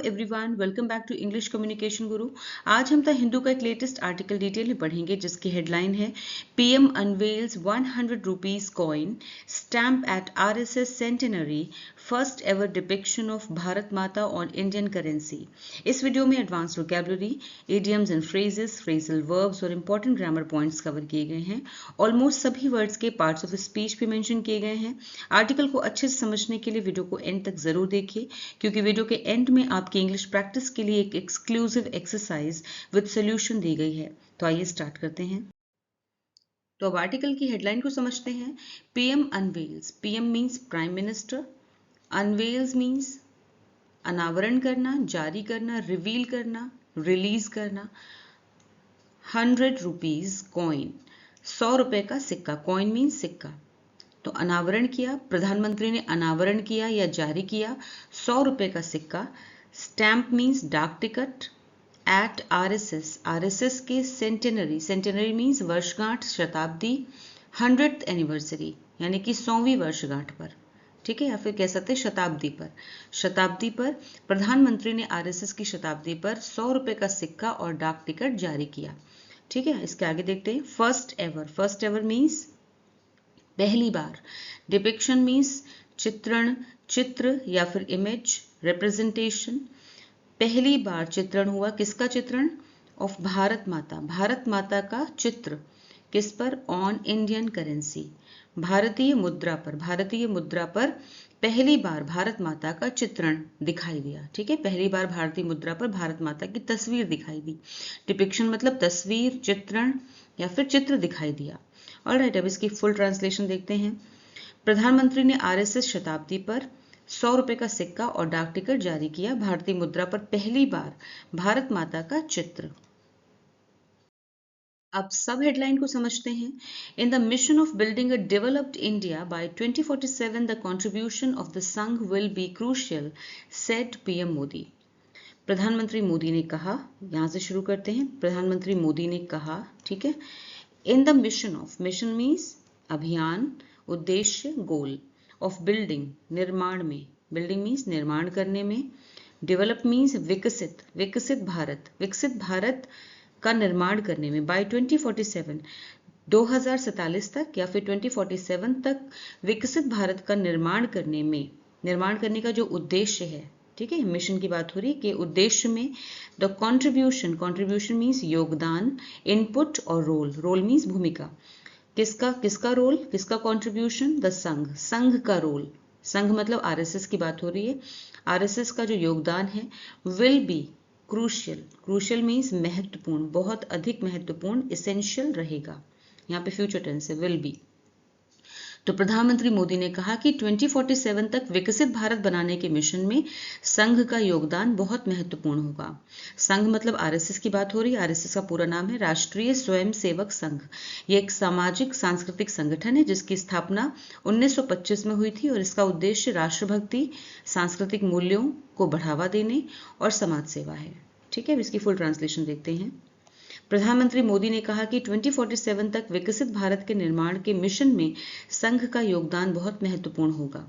Everyone, welcome back to English communication guru. आज हम the Hindu का एक लेटेस्ट आर्टिकल डिटेल में पढ़ेंगे जिसकी हेडलाइन है PM unveils 100 rupees coin stamp at RSS centenary, first ever depiction of Bharat Mata on Indian currency. इस वीडियो में advance vocabulary, idioms and phrases, phrasal verbs और इंपॉर्टेंट ग्रामर पॉइंट्स कवर किए गए हैं। ऑलमोस्ट सभी वर्ड्स के पार्ट्स ऑफ स्पीच भी मेंशन किए गए हैं। आर्टिकल को अच्छे से समझने के लिए वीडियो को एंड तक जरूर देखिए, क्योंकि वीडियो के एंड में आपकी इंग्लिश प्रैक्टिस के लिए एक एक्सक्लूसिव एक्सरसाइज विद सॉल्यूशन दी गई है। तो आइए स्टार्ट करते हैं। तो अब आर्टिकल की हेडलाइन को समझते हैं। PM unveils, PM means prime minister, unveils means अनावरण करना, जारी करना, रिवील करना, रिलीज करना। 100 रुपीज कॉइन, 100 रुपए का सिक्का, कॉइन मींस सिक्का। तो अनावरण किया, प्रधानमंत्री ने अनावरण किया या जारी किया 100 रुपए का सिक्का। स्टैम्प मींस डाक टिकट। एट आरएसएस, आरएसएस के सेंटेनरी, सेंटेनरी मींस वर्षगांठ, शताब्दी। 100th एनिवर्सरी यानी कि 100वीं वर्षगांठ पर, ठीक है, या फिर कह सकते हैं शताब्दी पर। शताब्दी पर प्रधानमंत्री ने आरएसएस की शताब्दी पर 100 रुपए का सिक्का और डाक टिकट जारी किया। ठीक है, इसके आगे देखते हैं। First ever, first ever means पहली बार। डिपिक्शन मींस चित्रण, चित्र या फिर इमेज, रिप्रेजेंटेशन। पहली बार चित्रण हुआ, किसका चित्रण? ऑफ भारत माता, भारत माता का चित्र। किस पर? ऑन इंडियन करेंसी, भारतीय मुद्रा पर, भारतीय मुद्रा पर पहली बार भारत माता का चित्रण दिखाई दिया। ठीक है, पहली बार भारतीय मुद्रा पर भारत माता की तस्वीर दिखाई दी। डिपिक्शन मतलब तस्वीर, चित्रण या फिर चित्र दिखाई दिया। ऑलराइट, अब इसकी फुल ट्रांसलेशन देखते हैं। प्रधानमंत्री ने आरएसएस शताब्दी पर 100 रुपए का सिक्का और डाक टिकट जारी किया, भारतीय मुद्रा पर पहली बार भारत माता का चित्र। अब सब हेडलाइन को समझते हैं। In the mission of building a developed India by 2047 the contribution of the Sangh will be crucial, said PM Modi. प्रधानमंत्री मोदी ने कहा, यहां से शुरू करते हैं। प्रधानमंत्री मोदी ने कहा, ठीक है, इन the mission of, mission means अभियान, उद्देश्य, गोल, ऑफ बिल्डिंग निर्माण में, बिल्डिंग मीन्स निर्माण करने में, डेवलप मीन्स विकसित, विकसित भारत, विकसित भारत का निर्माण करने में। बाय 2047, 2047 तक या फिर 2047 तक विकसित भारत का निर्माण करने में, निर्माण करने का जो उद्देश्य है, ठीक है, मिशन की बात हो रही है कि उद्देश्य में द कॉन्ट्रीब्यूशन, कॉन्ट्रीब्यूशन मीन्स योगदान, इनपुट और रोल, रोल मीन्स भूमिका। किसका, किसका रोल, किसका कॉन्ट्रीब्यूशन? द संघ, संघ का रोल, संघ मतलब आरएसएस की बात हो रही है। आरएसएस का जो योगदान है, will be crucial, crucial means महत्वपूर्ण, बहुत अधिक महत्वपूर्ण, इसेंशियल रहेगा। यहाँ पे फ्यूचर टेंस है, विल बी। तो प्रधानमंत्री मोदी ने कहा कि 2047 तक विकसित भारत बनाने के मिशन में संघ का योगदान बहुत महत्वपूर्ण होगा। संघ मतलब आरएसएस की बात हो रही है। आरएसएस का पूरा नाम है राष्ट्रीय स्वयं सेवक संघ। ये एक सामाजिक सांस्कृतिक संगठन है जिसकी स्थापना 1925 में हुई थी और इसका उद्देश्य राष्ट्रभक्ति, सांस्कृतिक मूल्यों को बढ़ावा देने और समाज सेवा है। ठीक है, इसकी फुल ट्रांसलेशन देखते हैं। प्रधानमंत्री मोदी ने कहा कि 2047 तक विकसित भारत के निर्माण के मिशन में संघ का योगदान बहुत महत्वपूर्ण होगा।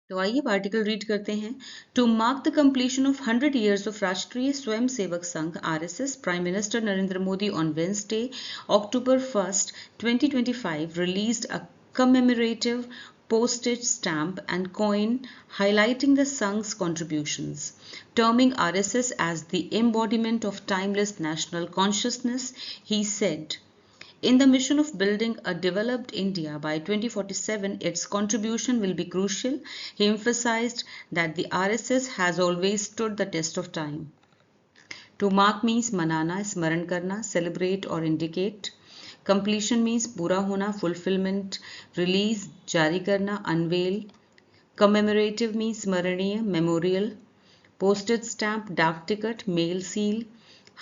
तो आइए आर्टिकल रीड करते हैं। To mark the completion of 100 years of Rashtriya Swayam Sevak Sangh RSS, prime minister Narendra Modi on Wednesday, October 1st, 2025 released a commemorative postage stamp and coin highlighting the Sangh's contributions, terming RSS as the embodiment of timeless national consciousness. He said, in the mission of building a developed India by 2047, its contribution will be crucial. He emphasized that the RSS has always stood the test of time. To mark means manana, स्मरण करना, celebrate or indicate. Completion means पूरा होना, fulfillment. Release, जारी करना, unveil. Commemorative means स्मरणीय, memorial. Postage stamp, डाक ticket, mail seal.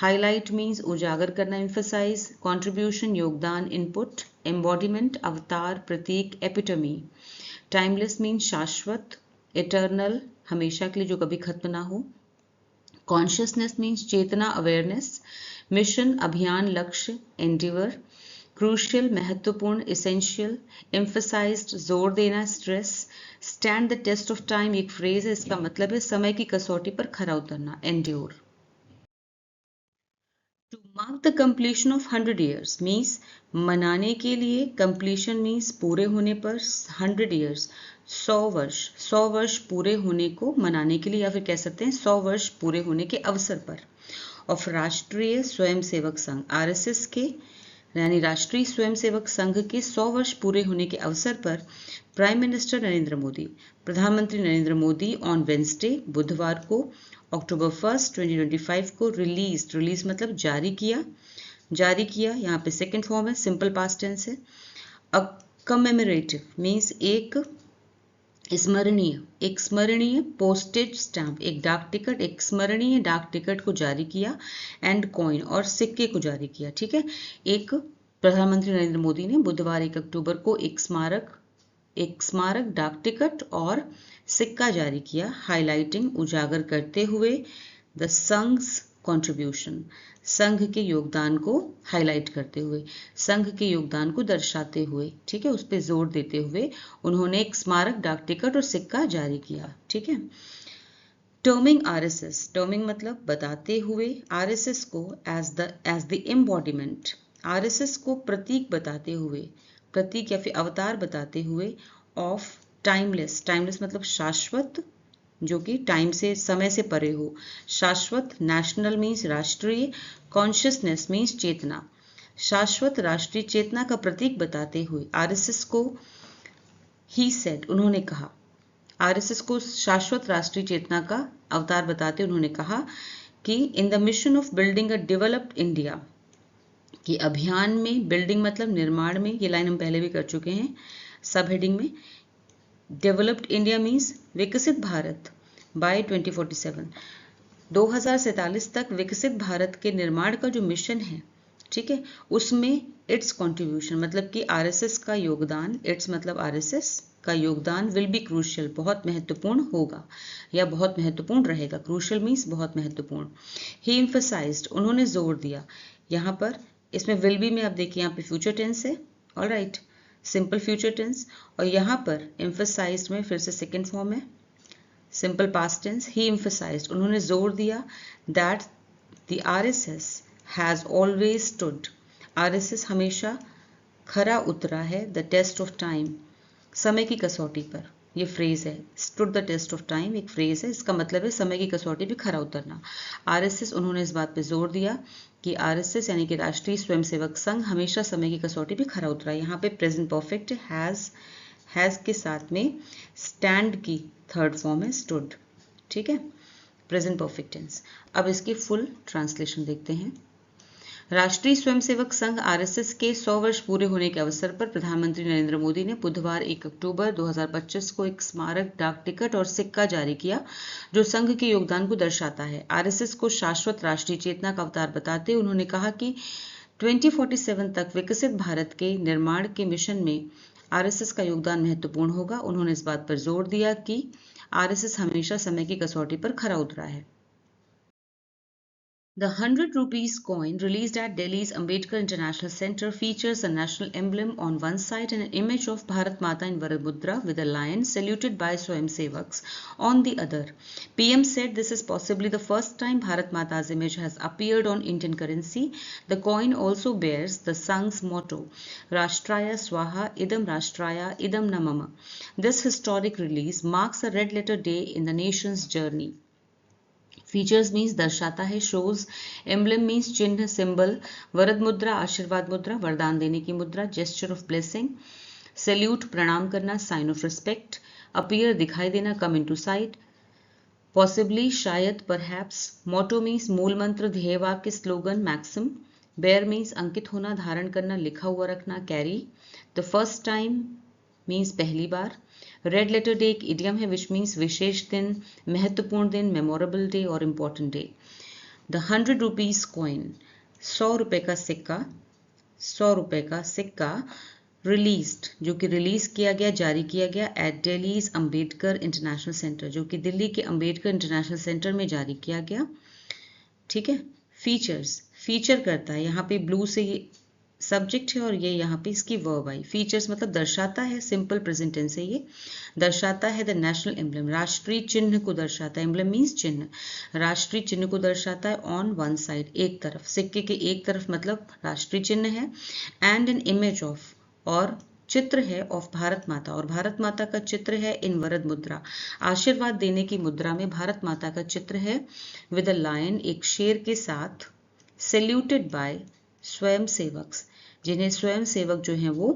Highlight means उजागर करना, emphasize. Contribution, योगदान, input. Embodiment, अवतार, प्रतीक, epitome. Timeless means शाश्वत, eternal, हमेशा के लिए, जो कभी खत्म ना हो. Consciousness means चेतना, अवेयरनेस. मिशन, अभियान, लक्ष्य, endeavor. क्रूशियल, महत्वपूर्ण, essential. Emphasized, जोर देना, stress. Stand the test of time एक फ्रेज है, इसका मतलब है समय की कसौटी पर खरा उतरना, endure. To mark the completion of 100 years means मनाने के लिए, कंप्लीशन मीन्स पूरे होने पर, 100 ईयर्स 100 वर्ष पूरे होने को मनाने के लिए, या फिर कह सकते हैं 100 वर्ष पूरे होने के अवसर पर, ऑफ राष्ट्रीय स्वयंसेवक संघ आरएसएस के, यानी राष्ट्रीय स्वयंसेवक संघ के 100 वर्ष पूरे होने के अवसर पर प्राइम मिनिस्टर नरेंद्र मोदी, प्रधानमंत्री नरेंद्र मोदी ऑन वेंसडे बुधवार को अक्टूबर 1, 2025 को रिलीज मतलब जारी किया। यहाँ पे सेकंड फॉर्म है, सिंपल पास्ट टेंस है। अब कमेमोरेटिव मीन्स एक स्मरणीय पोस्टेज स्टैंप एक स्मरणीय डाक टिकट को जारी किया, एंड कॉइन और सिक्के को जारी किया। ठीक है, एक प्रधानमंत्री नरेंद्र मोदी ने बुधवार 1 अक्टूबर को एक स्मारक डाक टिकट और सिक्का जारी किया, हाईलाइटिंग उजागर करते हुए द संघ्स कंट्रीब्यूशन संघ के योगदान को हाईलाइट करते हुए, संघ के योगदान को दर्शाते हुए, ठीक है, उस पर जोर देते हुए उन्होंने एक स्मारक डाक टिकट और सिक्का जारी किया। ठीक है, टर्मिंग आरएसएस, टर्मिंग मतलब बताते हुए आरएसएस को एज द एम्बॉडीमेंट, आरएसएस को प्रतीक बताते हुए, प्रतीक या फिर अवतार बताते हुए ऑफ टाइमलेस मतलब शाश्वत, जो कि टाइम से समय से परे हो, शाश्वत नेशनल मीन्स राष्ट्रीय, कॉन्शियसनेस मीन्स चेतना, शाश्वत राष्ट्रीय चेतना का प्रतीक बताते हुए आरएसएस को ही सेड उन्होंने कहा, आरएसएस को शाश्वत राष्ट्रीय चेतना का अवतार बताते उन्होंने कहा कि इन the mission of building a developed India, कि अभियान में, बिल्डिंग मतलब निर्माण में, ये लाइन हम पहले भी कर चुके हैं सब हेडिंग में, डेवलप्ड इंडिया मीन्स विकसित भारत बाय 2047 तक विकसित भारत के निर्माण का जो मिशन है, ठीक है, उसमें इट्स कंट्रीब्यूशन मतलब कि आरएसएस का योगदान, इट्स मतलब आरएसएस का योगदान विल बी क्रूशियल बहुत महत्वपूर्ण होगा या बहुत महत्वपूर्ण रहेगा, क्रूशियल मीन्स बहुत महत्वपूर्ण। ही एम्फसाइज्ड उन्होंने जोर दिया, यहाँ पर इसमें विल बी में आप देखिए यहाँ पे फ्यूचर टेंस है, ऑलराइट, सिंपल फ्यूचर टेंस, और यहाँ पर एम्फसाइज्ड में फिर से सेकेंड फॉर्म है, सिंपल पास्ट टेंस। ही एम्फसाइज्ड उन्होंने जोर दिया that the RSS has always stood, RSS हमेशा खरा उतरा है, द टेस्ट ऑफ टाइम समय की कसौटी पर, ये फ्रेज है, stood the test of time एक फ्रेज है, इसका मतलब है समय की कसौटी पे खरा उतरना। आरएसएस उन्होंने इस बात पे जोर दिया कि आरएसएस यानी कि राष्ट्रीय स्वयंसेवक संघ हमेशा समय की कसौटी पे खरा उतरा। यहाँ पे प्रेजेंट परफेक्ट हैज के साथ में स्टैंड की थर्ड फॉर्म है स्टूड, ठीक है, प्रेजेंट परफेक्ट टेंस। अब इसकी फुल ट्रांसलेशन देखते हैं। राष्ट्रीय स्वयंसेवक संघ आरएसएस के 100 वर्ष पूरे होने के अवसर पर प्रधानमंत्री नरेंद्र मोदी ने बुधवार 1 अक्टूबर 2025 को एक स्मारक डाक टिकट और सिक्का जारी किया, जो संघ के योगदान को दर्शाता है। आरएसएस को शाश्वत राष्ट्रीय चेतना का अवतार बताते उन्होंने कहा कि 2047 तक विकसित भारत के निर्माण के मिशन में आरएसएस का योगदान महत्वपूर्ण होगा। उन्होंने इस बात पर जोर दिया कि आरएसएस हमेशा समय की कसौटी पर खरा उतरा है। The 100 rupees coin released at Delhi's Ambedkar International Center features a national emblem on one side and an image of Bharat Mata in Varamudra with a lion saluted by Swayamsevaks on the other. PM said this is possibly the first time Bharat Mata's image has appeared on Indian currency. The coin also bears the Sangh's motto, Rashtraya Swaha Idam Rashtraya Idam Namama. This historic release marks a red letter day in the nation's journey. Features means दर्शाता है, shows, emblem means चिन्ह, symbol, वरद मुद्रा आशीर्वाद मुद्रा वरदान देने की मुद्रा, जेस्चर ऑफ ब्लेसिंग, सैल्यूट प्रणाम करना, साइन ऑफ रिस्पेक्ट, अपीयर दिखाई देना, कम इनटू साइट, पॉसिबली शायद, परहैप्स, मोटो मीन्स मूल मंत्र, ध्येय वाक्य, स्लोगन, मैक्सिम, बेयर मीन्स अंकित होना, धारण करना, लिखा हुआ रखना, carry, the first time means पहली बार, रेड लेटर डे एक इडियम है विच मीन्स विशेष दिन, महत्वपूर्ण दिन, मेमोरेबल डे और important day. The 100 rupees coin 100 रुपए का सिक्का, 100 रुपए का सिक्का रिलीज्ड जो कि रिलीज किया गया, जारी किया गया at Delhi's Ambedkar International Centre जो कि दिल्ली के अंबेडकर इंटरनेशनल सेंटर में जारी किया गया, ठीक है। फीचर्स, फीचर करता है, यहाँ पे ब्लू से ये सब्जेक्ट है और ये यहाँ पे इसकी वर्ब आई। फीचर्स मतलब दर्शाता है, सिंपल प्रेजेंट टेंस है ये। दर्शाता है द नेशनल एम्बलम, राष्ट्रीय चिन्ह को दर्शाता है। एम्बलम मीन्स चिन्ह, राष्ट्रीय चिन्ह को दर्शाता है ऑन वन साइड, एक तरफ, सिक्के के एक तरफ मतलब राष्ट्रीय चिन्ह है। एंड एन इमेज ऑफ, और चित्र है, ऑफ भारत माता, और भारत माता का चित्र है इन वरद मुद्रा, आशीर्वाद देने की मुद्रा में भारत माता का चित्र है विद अ लायन, एक शेर के साथ। सैल्यूटेड बाय स्वयं सेवक, जिन्हें स्वयं सेवक जो हैं वो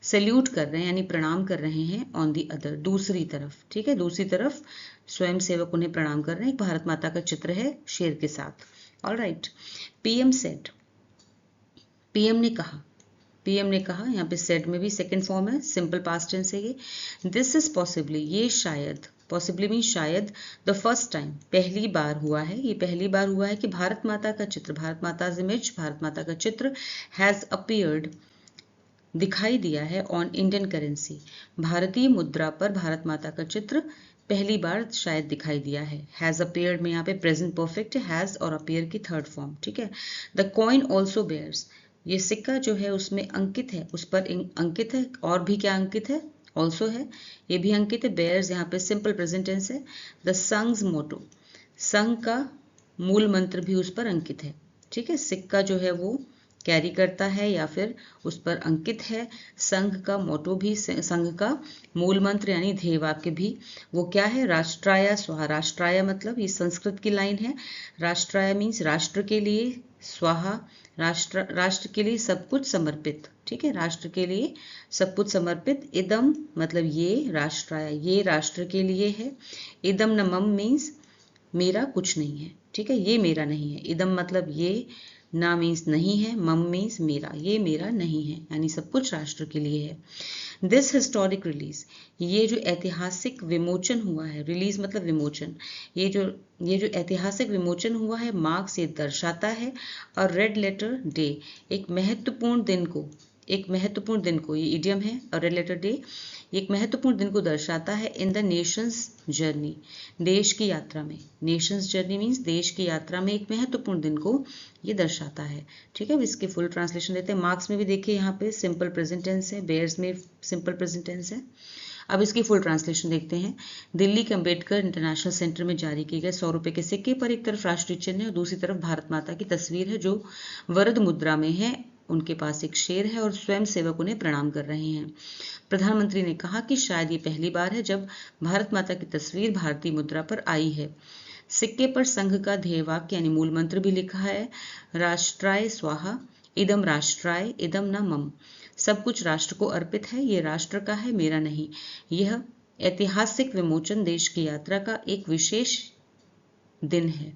सैल्यूट कर रहे हैं यानी प्रणाम कर रहे हैं ऑन दी अदर, दूसरी तरफ, ठीक है, दूसरी तरफ स्वयं सेवक उन्हें प्रणाम कर रहे हैं। एक भारत माता का चित्र है शेर के साथ। ऑलराइट, पीएम सेड, पीएम ने कहा, पीएम ने कहा, यहाँ पे सेड में भी सेकंड फॉर्म है, सिंपल पास्ट टेंस है ये। दिस इज पॉसिबली, ये शायद, पॉसिबली मीन शायद, द फर्स्ट टाइम, पहली बार हुआ है, ये पहली बार हुआ है कि भारत माता का चित्र, भारत माता इमेज, भारत माता का चित्र हैज अपीयर्ड, दिखाई दिया है ऑन इंडियन करेंसी, भारतीय मुद्रा पर भारत माता का चित्र पहली बार शायद दिखाई दिया है। हैज अपीयर्ड में यहाँ पे प्रेजेंट परफेक्ट है, हैज और अपीयर की थर्ड फॉर्म, ठीक है। द कॉइन ऑल्सो बेयर्स, ये सिक्का जो है उसमें अंकित है, उस पर अंकित है, और भी क्या अंकित है, ऑल्सो है, ये भी अंकित है। बेयर्स यहाँ पे सिंपल प्रेजेंट टेंस है। द संघ्स मोटो, संघ का मूल मंत्र भी उस पर अंकित है, ठीक है। सिक्का जो है वो कैरी करता है या फिर उस पर अंकित है। संघ का मोटो भी, संघ का मूल मंत्र यानी ध्येय वाक्य भी वो क्या है, राष्ट्राय स्वाहा। राष्ट्राय मतलब ये संस्कृत की लाइन है, राष्ट्राय मीन्स राष्ट्र के लिए, स्वाहा राष्ट्र, राष्ट्र के लिए सब कुछ समर्पित, ठीक है, राष्ट्र के लिए सब कुछ समर्पित। इदम मतलब ये, राष्ट्राय ये राष्ट्र के लिए है। इदम न मम मीन्स मेरा कुछ नहीं है, ठीक है, ये मेरा नहीं है। इदम मतलब ये, ना मीन्स नहीं है, मम मीन्स मेरा, ये मेरा नहीं है, यानी सब कुछ राष्ट्र के लिए है। दिस हिस्टोरिक रिलीज, ये जो ऐतिहासिक विमोचन हुआ है, रिलीज मतलब विमोचन, ये जो ऐतिहासिक विमोचन हुआ है, मार्क्स ये दर्शाता है, और रेड लेटर डे, एक महत्वपूर्ण दिन को, एक महत्वपूर्ण दिन को, ये इडियम है, और रेड लेटर डे एक महत्वपूर्ण दिन को दर्शाता है। इन द नेशंस जर्नी, देश की यात्रा में, नेशंस जर्नी मीन्स देश की यात्रा में एक महत्वपूर्ण दिन को ये दर्शाता है, ठीक है। इसके फुल ट्रांसलेशन देते हैं। मार्क्स में भी देखिए यहाँ पे सिंपल प्रेजेंट टेंस है, बेयर्स में सिंपल प्रेजेंट टेंस है। अब इसकी फुल ट्रांसलेशन देखते हैं। दिल्ली के अंबेडकर इंटरनेशनल सेंटर में जारी किए गए 100 रुपए के सिक्के पर एक तरफ राष्ट्रीय चिन्ह है और दूसरी तरफ भारत माता की तस्वीर है जो वरद मुद्रा में है, उनके पास एक शेर है और स्वयं सेवक उन्हें प्रणाम कर रहे हैं। प्रधानमंत्री ने कहा कि शायद ये पहली बार है जब भारत माता की तस्वीर भारतीय मुद्रा पर आई है। सिक्के पर संघ का ध्येय वाक्य यानी मूल मंत्र भी लिखा है, राष्ट्राय स्वाहा, इदम राष्ट्राय, इदम न मम, सब कुछ राष्ट्र को अर्पित है, ये राष्ट्र का है, मेरा नहीं। यह ऐतिहासिक विमोचन देश की यात्रा का एक विशेष दिन है।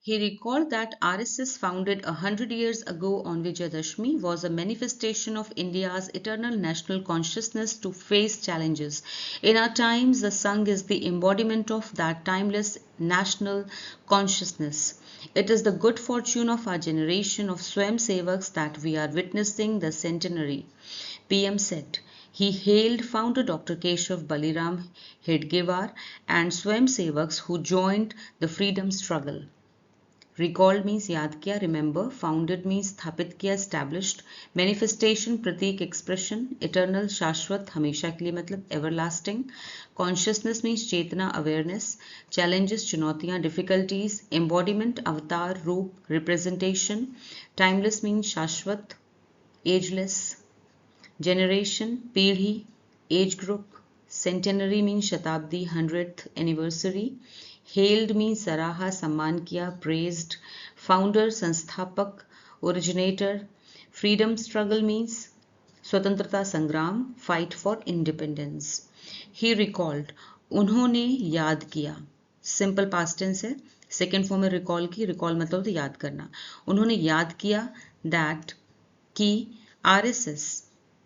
He recalled that RSS, founded 100 years ago on Vijayadashmi, was a manifestation of India's eternal national consciousness to face challenges. In our times, the Sangh is the embodiment of that timeless national consciousness. It is the good fortune of our generation of Swayam Sevaks that we are witnessing the centenary, PM said. He hailed founder Dr. Keshav Baliram Hedgewar and Swayam Sevaks who joined the freedom struggle. Recalled means याद किया, remember, founded means स्थापित किया, established, manifestation प्रतीक, expression, eternal शाश्वत हमेशा के लिए मतलब everlasting, consciousness means चेतना awareness, challenges चुनौतियां difficulties, embodiment अवतार रूप representation, timeless means शाश्वत ageless, generation पीढ़ी age group, centenary means शताब्दी 100th anniversary, हेल्ड मीन सराहा, सम्मान किया, प्रेज्ड, फाउंडर संस्थापक, ओरिजिनेटर, फ्रीडम स्ट्रगल मीन्स स्वतंत्रता संग्राम, fight for independence. He recalled, उन्होंने याद किया, सिंपल पास्ट टेंस है, सेकेंड फॉर्म में रिकॉल की, रिकॉल मतलब तो याद करना। उन्होंने याद किया दैट कि आरएसएस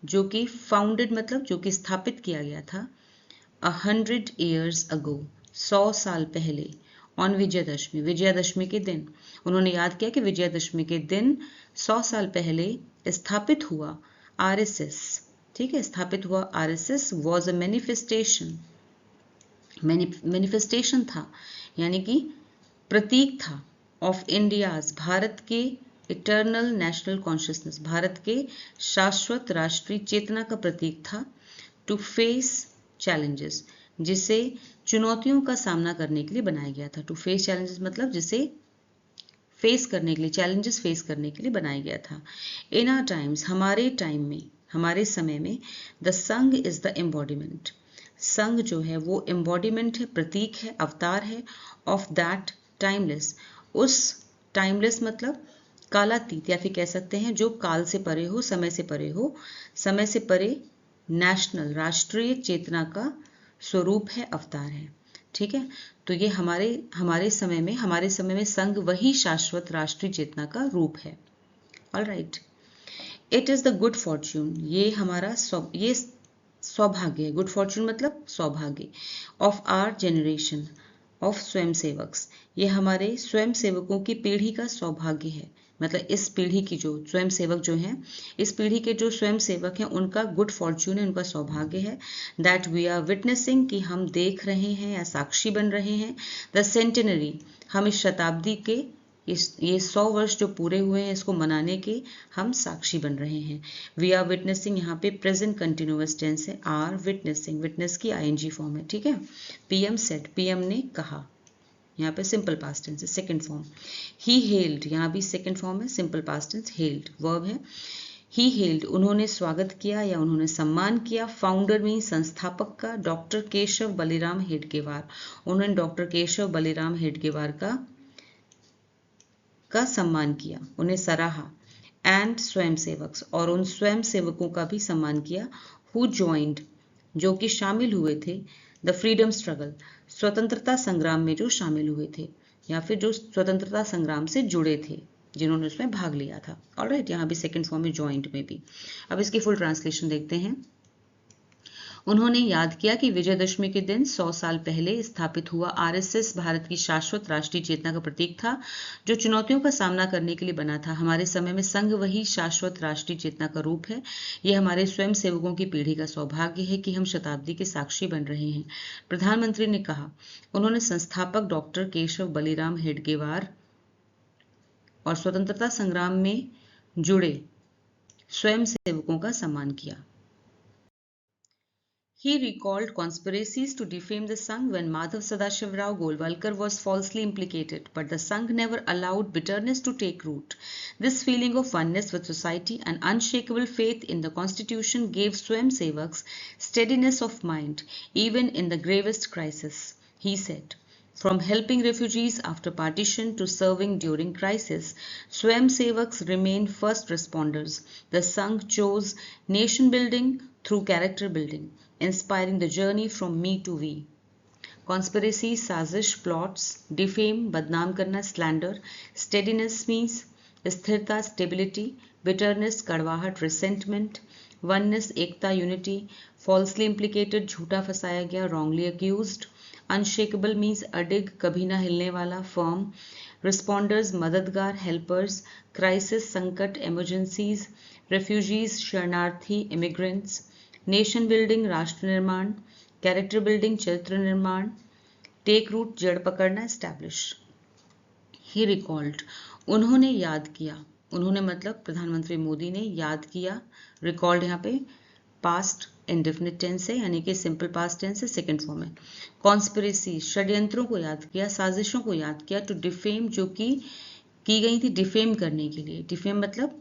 जो कि फाउंडेड मतलब जो कि स्थापित किया गया था 100 years ago 100 साल पहले, ऑन विजयदशमी, विजयदशमी के दिन। उन्होंने याद किया कि विजयदशमी के दिन 100 साल पहले स्थापित हुआ आरएसएस, ठीक है, स्थापित हुआ RSS was a manifestation, manifestation था यानी कि प्रतीक था, ऑफ इंडियाज भारत के इटर्नल नेशनल कॉन्शियसनेस, भारत के शाश्वत राष्ट्रीय चेतना का प्रतीक था। टू फेस चैलेंजेस, जिसे चुनौतियों का सामना करने के लिए बनाया गया था। टू फेस चैलेंजेस मतलब जिसे फेस करने के लिए, चैलेंजेस फेस करने के लिए बनाया गया था। इन आवर टाइम्स, हमारे टाइम में, हमारे समय में, द संघ इज द एम्बॉडीमेंट, संघ जो है वो एम्बॉडीमेंट है, प्रतीक है, अवतार है, ऑफ दैट टाइमलेस, उस टाइमलेस मतलब कालातीत, या फिर कह सकते हैं जो काल से परे हो, समय से परे हो, समय से परे नेशनल, राष्ट्रीय चेतना का स्वरूप है, अवतार है। ठीक है, तो ये हमारे समय में संघ वही शाश्वत राष्ट्रीय चेतना का रूप है। Alright, it is the good Fortune, ये हमारा ये सौभाग्य है। गुड फॉर्च्यून मतलब सौभाग्य। ऑफ आवर जनरेशन ऑफ स्वयंसेवक्स, ये हमारे स्वयंसेवकों की पीढ़ी का सौभाग्य है। मतलब इस पीढ़ी की जो स्वयंसेवक जो हैं, इस पीढ़ी के जो स्वयंसेवक हैं, उनका गुड फॉर्च्यून है, उनका सौभाग्य है। दैट वी आर विटनेसिंग, कि हम देख रहे हैं या साक्षी बन रहे हैं। द सेंटेनरी, हम इस शताब्दी के ये 100 वर्ष जो पूरे हुए हैं, इसको मनाने के हम साक्षी बन रहे हैं। वी आर विटनेसिंग, यहाँ पे प्रेजेंट कंटिन्यूअस टेंस है। आर विटनेसिंग, विटनेस की आईएनजी फॉर्म है। ठीक है, पीएम सेड, पीएम ने कहा, यहाँ पे सिंपल पास्ट टेंस है, सेकंड फॉर्म। ही हेल्ड, यहाँ भी सेकंड फॉर्म है, simple past tense, held verb है। ही हेल्ड, उन्होंने स्वागत किया या उन्होंने सम्मान किया। फाउंडर मीन संस्थापक का, डॉक्टर केशव बलिराम हेडगेवार, उन्होंने डॉक्टर केशव बलिराम हेडगेवार का सम्मान किया, उन्हें सराहा। एंड स्वयंसेवक, और उन स्वयंसेवकों का भी सम्मान किया। हु ज्वाइंड, जो कि शामिल हुए थे। द फ्रीडम स्ट्रगल, स्वतंत्रता संग्राम में जो शामिल हुए थे, या फिर जो स्वतंत्रता संग्राम से जुड़े थे, जिन्होंने उसमें भाग लिया था। ऑलराइट, यहाँ भी सेकंड फॉर्म में ज्वाइंट में भी। अब इसकी फुल ट्रांसलेशन देखते हैं। उन्होंने याद किया कि विजयदशमी के दिन 100 साल पहले स्थापित हुआ आरएसएस भारत की शाश्वत राष्ट्रीय चेतना का प्रतीक था, जो चुनौतियों का सामना करने के लिए बना था। हमारे समय में संघ वही शाश्वत राष्ट्रीय चेतना का रूप है। यह हमारे स्वयं सेवकों की पीढ़ी का सौभाग्य है कि हम शताब्दी के साक्षी बन रहे हैं, प्रधानमंत्री ने कहा। उन्होंने संस्थापक डॉक्टर केशव बलिराम हेडगेवार और स्वतंत्रता संग्राम में जुड़े स्वयं सेवकों का सम्मान किया। He recalled conspiracies to defame the Sangh when Madhav Sadashiv Rao Golwalkar was falsely implicated, but the Sangh never allowed bitterness to take root. This feeling of oneness with society and unshakable faith in the Constitution gave Swayamsevaks steadiness of mind, even in the gravest crisis, he said. From helping refugees after partition to serving during crisis, Swayamsevaks remain first responders. The Sangh chose nation building through character building, inspiring the journey from me to we. Conspiracy, साजिश, plots, defame, बदनाम करना, slander. Steadiness means स्थिरता, stability. Bitterness, कड़वाहट, resentment. Oneness, एकता, unity. Falsely implicated, झूठा फंसाया गया, wrongly accused. Unshakable means अडिग, कभी ना हिलने वाला, firm. Responders, मददगार, helpers. Crisis, संकट, emergencies. Refugees, शरणार्थी, immigrants. नेशन बिल्डिंग, राष्ट्र निर्माण. कैरेक्टर बिल्डिंग, चरित्र निर्माण. टेक रूट, जड़ पकड़ना, एस्टैब्लिश. ही रिकॉल्ड, उन्होंने याद किया. उन्होंने मतलब प्रधानमंत्री मोदी ने याद किया. रिकॉल्ड यहाँ पे पास्ट इंडेफिनिट टेंस है, यानी कि सिंपल पास्ट टेंस है, सेकंड फॉर्म है. कॉन्स्पिरेसी, षड्यंत्रों को याद किया, साजिशों को याद किया. टू डिफेम, जो कि की गई थी डिफेम करने के लिए. डिफेम मतलब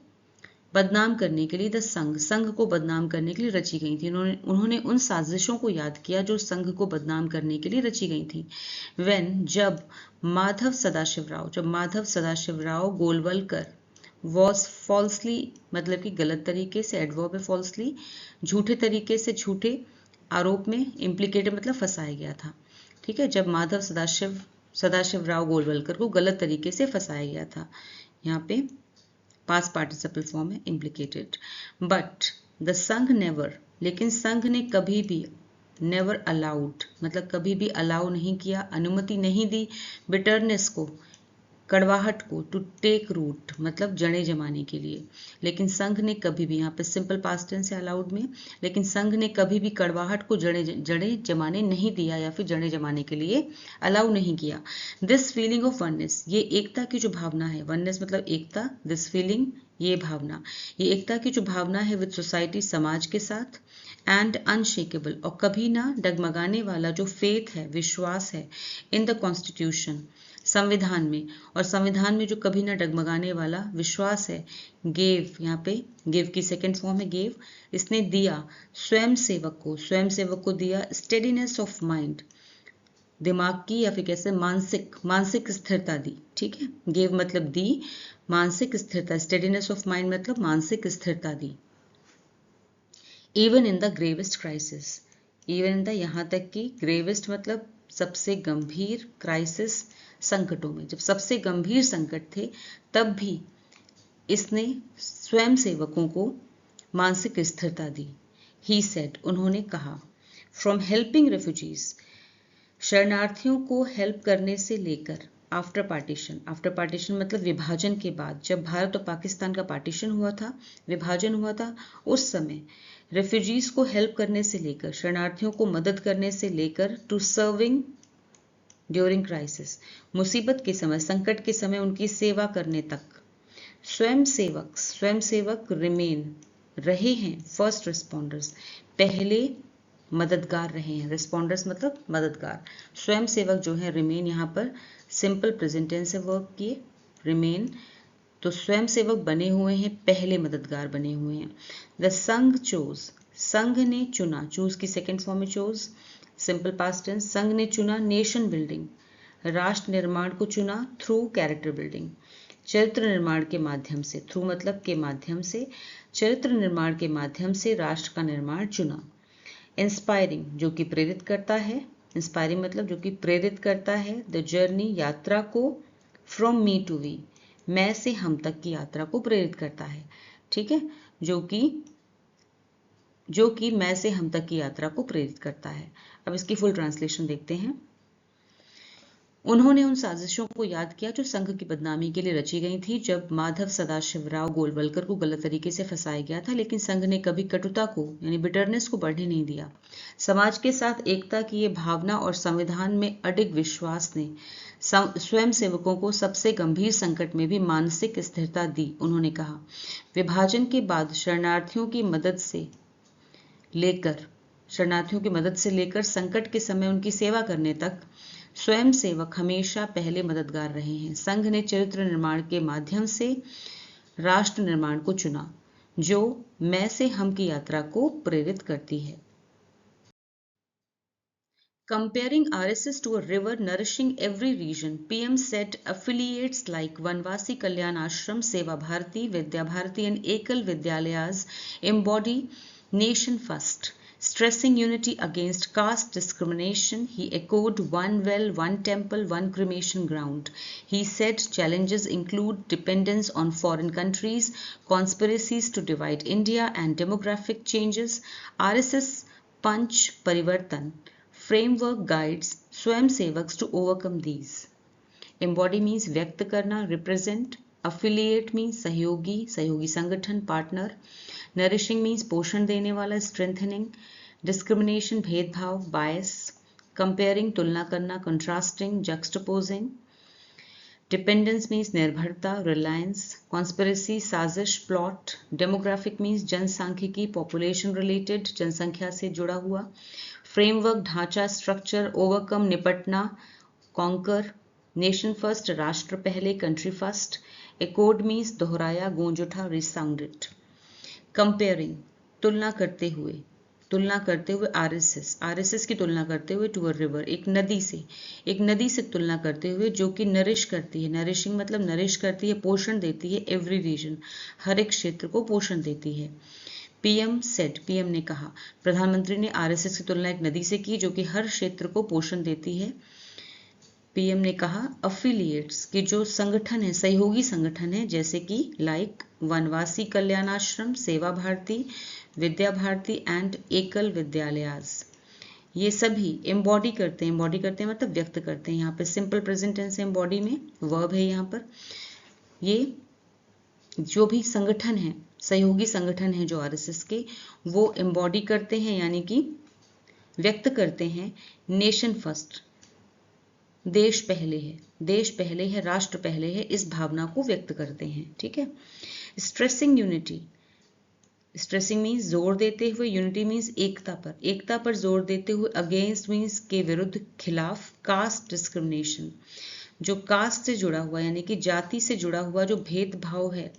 बदनाम करने के लिए. द संघ, संघ को बदनाम करने के लिए रची गई थी. उन्होंने उन साजिशों को याद किया जो संघ को बदनाम करने के लिए रची गई थी. व्हेन, जब माधव सदाशिव राव गोलवलकर वॉज फॉल्सली, मतलब कि गलत तरीके से, एडवर्ब है फॉल्सली, झूठे तरीके से, झूठे आरोप में, इम्प्लीकेटेड मतलब फंसाया गया था. ठीक है, जब माधव सदाशिव राव गोलवलकर को गलत तरीके से फंसाया गया था. यहाँ पे पास्ट पार्टिसिपल फॉर्म है, इम्प्लीकेटेड. बट द संघ नेवर, लेकिन संघ ने कभी भी, नेवर अलाउड मतलब कभी भी अलाउ नहीं किया, अनुमति नहीं दी. बिटरनेस को, कड़वाहट को, टू टेक रूट मतलब जड़ें जमाने के लिए। लेकिन संघ ने कभी भी, यहाँ पे सिंपल पास्ट टेंस है अलाउड में, लेकिन संघ ने कभी भी कड़वाहट को जड़ें जमाने नहीं दिया या फिर जड़ें जमाने के लिए अलाउ नहीं किया। दिस फीलिंग ऑफ वननेस, ये एकता की जो भावना है, वननेस मतलब एकता, दिस फीलिंग ये भावना, ये एकता की जो भावना है विद सोसाइटी समाज के साथ, एंड अनशेकेबल और कभी ना डगमगाने वाला जो फेथ है, विश्वास है, इन द कॉन्स्टिट्यूशन संविधान में, और संविधान में जो कभी ना डगमगाने वाला विश्वास है, गेव, यहाँ पे गेव की सेकेंड फॉर्म है गेव, इसने दिया स्वयंसेवक को दिया स्टेडीनेस ऑफ माइंड, दिमाग की या फिर कैसे मानसिक स्थिरता दी। ठीक है, गेव मतलब दी, मानसिक स्थिरता, स्टेडीनेस ऑफ माइंड मतलब मानसिक स्थिरता दी। Even in the gravest crisis, even in the यहाँ तक कि ग्रेवेस्ट मतलब सबसे गंभीर, क्राइसिस संकटों में, जब सबसे गंभीर संकट थे तब भी इसने स्वयं सेवकों को मानसिक स्थिरता दी। ही सेड, उन्होंने कहा, फ्रॉम हेल्पिंग रेफ्यूजीज, शरणार्थियों को हेल्प करने से लेकर, आफ्टर पार्टीशन मतलब विभाजन के बाद, जब भारत और पाकिस्तान का पार्टीशन हुआ था, विभाजन हुआ था, उस समय रेफ्यूजीज को हेल्प करने से लेकर, शरणार्थियों को मदद करने से लेकर, टू सर्विंग ड्यूरिंग क्राइसिस, मुसीबत के समय, संकट के समय उनकी सेवा करने तक, स्वयंसेवक रिमेन रहे हैं, फर्स्ट रिस्पॉन्डर्स पहले मददगार रहे हैं, रिस्पॉन्डर्स मतलब मददगार, स्वयंसेवक जो है रिमेन यहाँ पर सिंपल प्रेजेंट टेंस से वर्क किए, रिमेन तो स्वयंसेवक बने हुए हैं, पहले मददगार बने हुए हैं। द संघ चोज, संघ ने चुना, चूज की सेकेंड फॉर्म में चोज, सिंपल पास्ट टेंस, संघ ने चुना नेशन बिल्डिंग, राष्ट्र निर्माण को चुना, थ्रू कैरेक्टर बिल्डिंग, चरित्र निर्माण के माध्यम से, थ्रू मतलब के माध्यम से, चरित्र निर्माण के माध्यम से राष्ट्र का निर्माण चुना। इंस्पायरिंग जो कि प्रेरित करता है, इंस्पायरिंग मतलब जो कि प्रेरित करता है, द जर्नी यात्रा को, फ्रॉम मी टू वी मैं से हम तक की यात्रा को प्रेरित करता है। ठीक है, जो कि मैं से हम तक की यात्रा को प्रेरित करता है। अब इसकी फुल ट्रांसलेशन देखते हैं। उन्होंने उन साजिशों को याद किया जो संघ की बदनामी के लिए रची गई थी, जब माधव सदाशिवराव गोलवलकर को गलत तरीके से फंसाया गया था, लेकिन संघ ने कभी कटुता को यानी बिटरनेस को बढ़ने नहीं दिया। समाज के साथ एकता की ये भावना और संविधान में अडिग विश्वास ने स्वयं सेवकों को सबसे गंभीर संकट में भी मानसिक स्थिरता दी। उन्होंने कहा, विभाजन के बाद शरणार्थियों की मदद से लेकर संकट के समय उनकी सेवा करने तक स्वयं सेवक हमेशा पहले मददगार रहे हैं। संघ ने चरित्र निर्माण के माध्यम से राष्ट्र निर्माण को चुना, जो मैं से हम की यात्रा को प्रेरित करती है। Comparing RSS to a river nourishing every region, PM said affiliates like Vanvasi Kalyan Ashram, Seva Bharati, Vidya Bharati and Ekal Vidyalayas embody nation first. Stressing unity against caste discrimination, he echoed one well, one temple, one cremation ground. He said challenges include dependence on foreign countries, conspiracies to divide India and demographic changes. RSS Panch Parivartan framework guides स्वयं sevaks to overcome these. Embody means व्यक्त करना, represent, affiliate means सहयोगी संगठन, partner, nourishing means पोषण देने वाला, strengthening, discrimination भेदभाव, bias, comparing तुलना करना, contrasting, juxtaposing, dependence means निर्भरता, reliance, conspiracy साजिश, plot, demographic means जनसांख्यिकी, population related जनसंख्या से जुड़ा हुआ, फ्रेमवर्क ढांचा, स्ट्रक्चर, ओवरकम निपटना, कॉन्कर, नेशन फर्स्ट राष्ट्र पहले, कंट्री फर्स्ट, एकोड मीन्स दोहराया, गूंज उठा, रिसाउंडेड। कंपेयरिंग तुलना करते हुए आरएसएस की तुलना करते हुए, टू अ रिवर एक नदी से तुलना करते हुए, जो कि नरिश करती है, नरिशिंग मतलब नरिश करती है, पोषण देती है, एवरी रीजन हर एक क्षेत्र को पोषण देती है। पीएम ने कहा, प्रधानमंत्री ने आरएसएस की तुलना एक नदी से की जो कि हर क्षेत्र को पोषण देती है। पीएम ने कहा, अफिलिएट्स के जो संगठन है, सहयोगी संगठन है, जैसे कि लाइक वनवासी कल्याणाश्रम, सेवा भारती, विद्या भारती एंड एकल विद्यालयास, ये सभी एम्बॉडी करते हैं मतलब व्यक्त करते हैं। यहाँ पे सिंपल प्रेजेंट टेंस है, एम्बॉडी में वर्ब है यहाँ पर। ये जो भी संगठन है, सहयोगी संगठन है जो आरएसएस के, वो एम्बॉडी करते हैं यानी कि व्यक्त करते हैं नेशन फर्स्ट, देश पहले है, राष्ट्र पहले है, इस भावना को व्यक्त करते हैं। ठीक है। स्ट्रेसिंग यूनिटी, स्ट्रेसिंग मीन्स जोर देते हुए, यूनिटी मीन्स एकता पर जोर देते हुए, अगेंस्ट मीन्स के विरुद्ध, खिलाफ, कास्ट डिस्क्रिमिनेशन, जो कास्ट से जुड़ा हुआ यानी कि जाति से जुड़ा हुआ जो भेदभाव है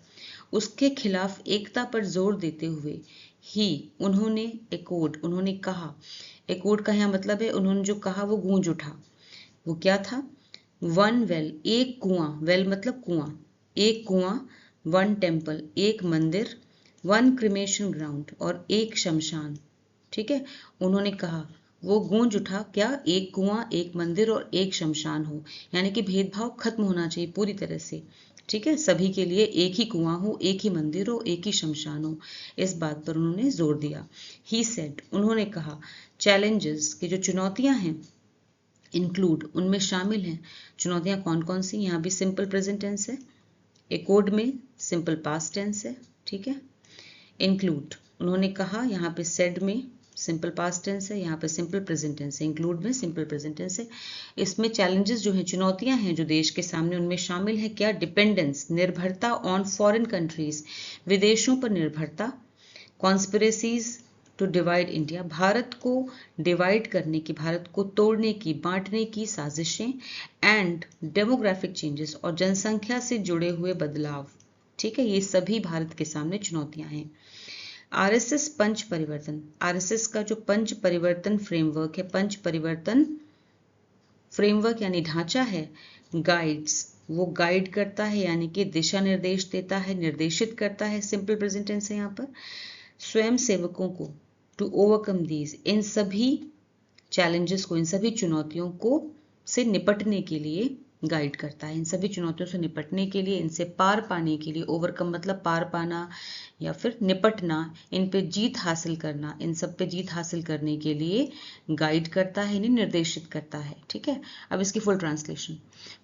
उसके खिलाफ एकता पर जोर देते हुए ही उन्होंने एकोड, उन्होंने कहा, एकोड का यहाँ मतलब है उन्होंने जो कहा वो गूंज उठा। वो क्या था? वन वेल, एक कुआं, वेल मतलब कुआं, एक कुआं, वन टेम्पल, एक मंदिर, वन क्रिमेशन ग्राउंड, और एक शमशान। ठीक है। उन्होंने कहा, वो गूंज उठा क्या? एक कुआं, एक मंदिर और एक शमशान हो, यानी कि भेदभाव खत्म होना चाहिए पूरी तरह से। ठीक है। सभी के लिए एक ही कुआं हो, एक ही मंदिर हो, एक ही शमशान हो, इस बात पर उन्होंने जोर दिया। ही सेड, उन्होंने कहा, चैलेंजेस की जो चुनौतियां हैं, इंक्लूड, उनमें शामिल हैं। चुनौतियां कौन कौन सी? यहाँ भी सिंपल प्रेजेंट टेंस है, एकोड में सिंपल पास्ट टेंस है। ठीक है। इंक्लूड, उन्होंने कहा, यहाँ पे सेड में सिंपल पास्ट टेंस है, यहाँ पे सिंपल प्रेजेंट टेंस है, इंक्लूड में सिंपल प्रेजेंट टेंस है। इसमें चैलेंजेस जो हैं, चुनौतियां हैं जो देश के सामने, उनमें शामिल है क्या? डिपेंडेंस, निर्भरता, ऑन फॉरेन कंट्रीज, विदेशों पर निर्भरता, conspiracies to divide India, Bharat को डिवाइड करने की, भारत को तोड़ने की, बांटने की साजिशें, एंड डेमोग्राफिक चेंजेस, और जनसंख्या से जुड़े हुए बदलाव। ठीक है। ये सभी भारत के सामने चुनौतियां हैं। आरएसएस पंच परिवर्तन, आरएसएस का जो पंच परिवर्तन फ्रेमवर्क है, पंच परिवर्तन फ्रेमवर्क यानी ढांचा है, गाइड्स, वो गाइड करता है यानी कि दिशा निर्देश देता है, निर्देशित करता है, सिंपल प्रेजेंट टेंस है यहाँ पर, स्वयं सेवकों को, टू ओवरकम दीज, इन सभी चैलेंजेस को, इन सभी चुनौतियों को से निपटने के लिए गाइड करता है। इन सभी चुनौतियों से निपटने के लिए, इनसे पार पाने के लिए, ओवरकम मतलब पार पाना या फिर निपटना, इन पे जीत हासिल करना, इन सब पे जीत हासिल करने के लिए गाइड करता है, इन्हें निर्देशित करता है। ठीक है। अब इसकी फुल ट्रांसलेशन।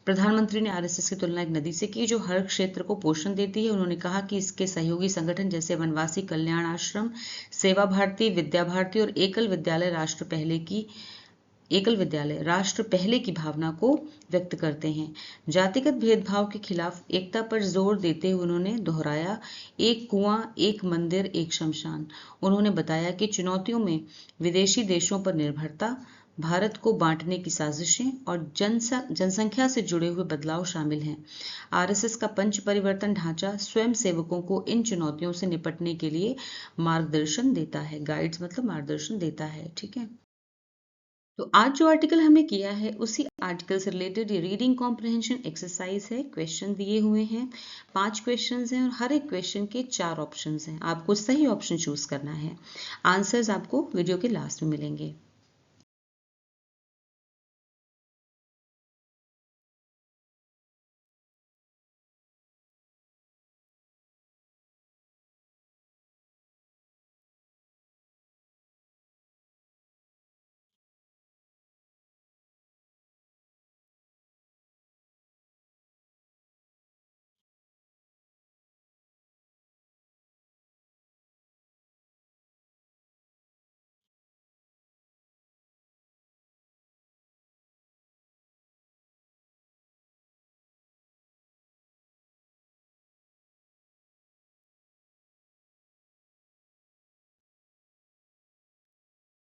प्रधानमंत्री ने आरएसएस की तुलना एक नदी से की जो हर क्षेत्र को पोषण देती है। उन्होंने कहा कि इसके सहयोगी संगठन जैसे वनवासी कल्याण आश्रम, सेवा भारती, विद्या भारती और एकल विद्यालय राष्ट्र पहले की भावना को व्यक्त करते हैं। जातिगत भेदभाव के खिलाफ एकता पर जोर देते हुए उन्होंने दोहराया, एक कुआं, एक मंदिर, एक शमशान। उन्होंने बताया कि चुनौतियों में विदेशी देशों पर निर्भरता, भारत को बांटने की साजिशें और जनसंख्या से जुड़े हुए बदलाव शामिल हैं। आरएसएस का पंच परिवर्तन ढांचा स्वयं सेवकों को इन चुनौतियों से निपटने के लिए मार्गदर्शन देता है। गाइड्स मतलब मार्गदर्शन देता है। ठीक है। तो आज जो आर्टिकल हमने किया है उसी आर्टिकल से रिलेटेड ये रीडिंग कॉम्प्रिहेंशन एक्सरसाइज है। क्वेश्चन दिए हुए हैं, 5 क्वेश्चंस हैं और हर एक क्वेश्चन के 4 ऑप्शंस हैं। आपको सही ऑप्शन चूज करना है। आंसर्स आपको वीडियो के लास्ट में मिलेंगे।